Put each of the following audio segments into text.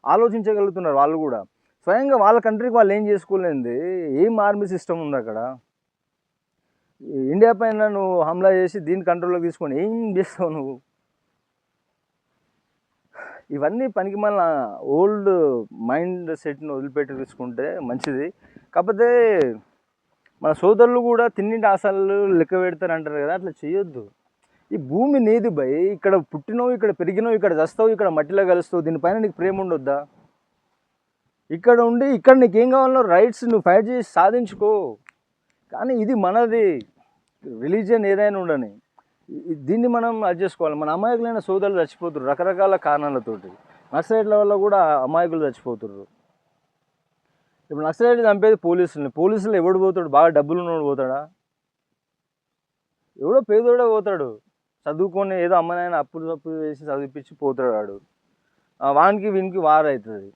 ఆలోచించగలుగుతున్నారు వాళ్ళు కూడా. స్వయంగా వాళ్ళ కంట్రీకి వాళ్ళు ఏం చేసుకోలేనిది ఏం ఆర్మీ సిస్టమ్ ఉంది అక్కడ? ఇండియా పైన నువ్వు హమ్లా చేసి దీన్ని కంట్రోల్లోకి తీసుకొని ఏం చేస్తావు నువ్వు? ఇవన్నీ పనికి మళ్ళీ ఓల్డ్ మైండ్ సెట్ని వదిలిపెట్టి తీసుకుంటే మంచిది. కాకపోతే మన సోదరులు కూడా తిన్నింటి ఆశలు లెక్క పెడతారు అంటారు కదా, అట్లా చేయొద్దు. ఈ భూమి నీది భయ్, ఇక్కడ పుట్టినవు, ఇక్కడ పెరిగినవు, ఇక్కడ చస్తావు, ఇక్కడ మట్టిలో కలుస్తావు, దీనిపైన నీకు ప్రేమ ఉండొద్దా? ఇక్కడ ఉండి ఇక్కడ నీకు ఏం కావాలో రైట్స్ నువ్వు ఫైట్ చేసి సాధించుకో. కానీ ఇది మనది, రిలీజియన్ ఏదైనా ఉండని దీన్ని మనం అది చేసుకోవాలి. మన అమాయకులైన సోదరులు చచ్చిపోతున్నారు రకరకాల కారణాలతోటి. నక్సలైట్ల వల్ల కూడా అమాయకులు చచ్చిపోతున్నారు. ఇప్పుడు నక్సలైట్ చంపేది పోలీసులు ఎవడు పోతాడు? బాగా డబ్బులు ఉన్నవాడు పోతాడా? ఎవడో పేదోడే పోతాడు, చదువుకొని ఏదో అమ్మనైనా అప్పులు వేసి చదివిపించి పోతాడు వాడు. వానికి వీనికి వార్ అవుతుంది.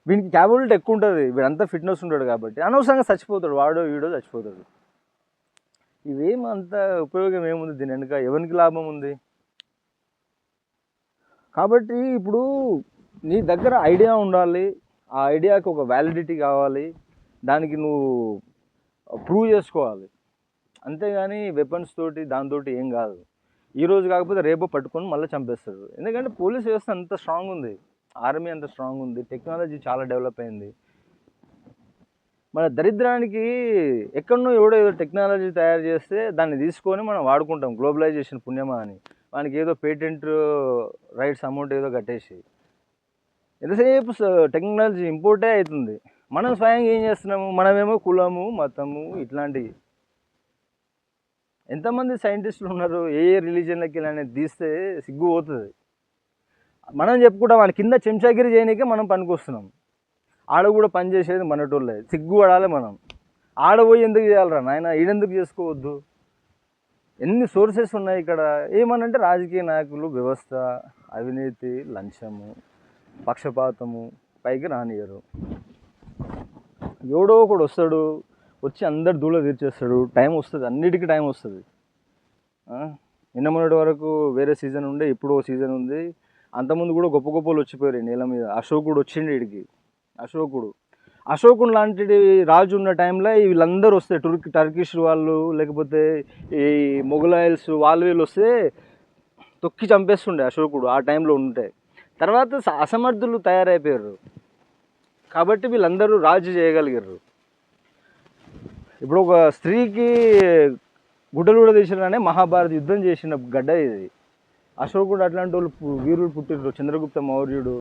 వీనికి క్యాపబిలిటీ ఎక్కువ ఉంటుంది, వీడంతా ఫిట్నెస్ ఉంటాడు కాబట్టి అనవసరంగా చచ్చిపోతాడు, వాడో వీడో చచ్చిపోతాడు. ఇవేం అంత ఉపయోగం ఏముంది దీని వెనుక? ఎవరికి లాభం ఉంది? కాబట్టి ఇప్పుడు నీ దగ్గర ఐడియా ఉండాలి, ఆ ఐడియాకి ఒక వ్యాలిడిటీ కావాలి, దానికి నువ్వు ప్రూవ్ చేసుకోవాలి. అంతేగాని వెపన్స్ తోటి దాంతో ఏం కాదు. ఈరోజు కాకపోతే రేపు పట్టుకొని మళ్ళీ చంపేస్తారు. ఎందుకంటే పోలీస్ వ్యవస్థ అంత స్ట్రాంగ్ ఉంది, ఆర్మీ అంత స్ట్రాంగ్ ఉంది, టెక్నాలజీ చాలా డెవలప్ అయింది. మన దరిద్రానికి ఎక్కడనో ఎవడో ఏదో టెక్నాలజీ తయారు చేస్తే దాన్ని తీసుకొని మనం వాడుకుంటాం, గ్లోబలైజేషన్ పుణ్యమా అని. మనకి ఏదో పేటెంట్ రైట్స్ అమౌంట్ ఏదో కట్టేసి ఎంతసేపు టెక్నాలజీ ఇంపోర్టే అవుతుంది. మనం స్వయంగా ఏం చేస్తున్నాము? మనమేమో కులము మతము ఇట్లాంటివి. ఎంతమంది సైంటిస్టులు ఉన్నారు, ఏ రిలీజియన్లకి అనేది తీస్తే సిగ్గు పోతుంది. మనం చెప్పుకుంటాం వాళ్ళ కింద చెంచాగిరి చేయడానికే మనం పనికొస్తున్నాం. ఆడ కూడా పని చేసేది మనటోళ్ళే, సిగ్గు పడాలి మనం. ఆడపోయి ఎందుకు చేయాలరా నాయన, ఈడెందుకు చేసుకోవద్దు? ఎన్ని సోర్సెస్ ఉన్నాయి ఇక్కడ. ఏమనంటే రాజకీయ నాయకులు, వ్యవస్థ, అవినీతి, లంచము, పక్షపాతము, పైకి రానియరు. ఎవడో ఒకడు వస్తాడు, వచ్చి అందరు దూల తీర్చేస్తాడు. టైం వస్తుంది, అన్నిటికీ టైం వస్తుంది. నిన్న మొన్నటి వరకు వేరే సీజన్ ఉండే, ఇప్పుడు సీజన్ ఉంది. అంతకుముందు కూడా గొప్ప గొప్పలు వచ్చిపోయారు నేల మీద. అశోకుడు వచ్చిండు వీడికి. అశోకుడు లాంటి రాజు ఉన్న టైంలో వీళ్ళందరూ వస్తే టర్కిష్ వాళ్ళు, లేకపోతే ఈ మొఘలాయల్స్ వీళ్ళు వస్తే తొక్కి చంపేస్తుండే అశోకుడు ఆ టైంలో ఉంటే. తర్వాత అసమర్థులు తయారైపోయారు కాబట్టి వీళ్ళందరూ రాజు చేయగలిగారు. ఇప్పుడు ఒక స్త్రీకి గుడ్డలు కూడా తీసినానే మహాభారత యుద్ధం చేసిన గడ్డ ఇది. అశోకుడు అట్లాంటి వాళ్ళు వీరులు పుట్టిర్రు. చంద్రగుప్త మౌర్యుడు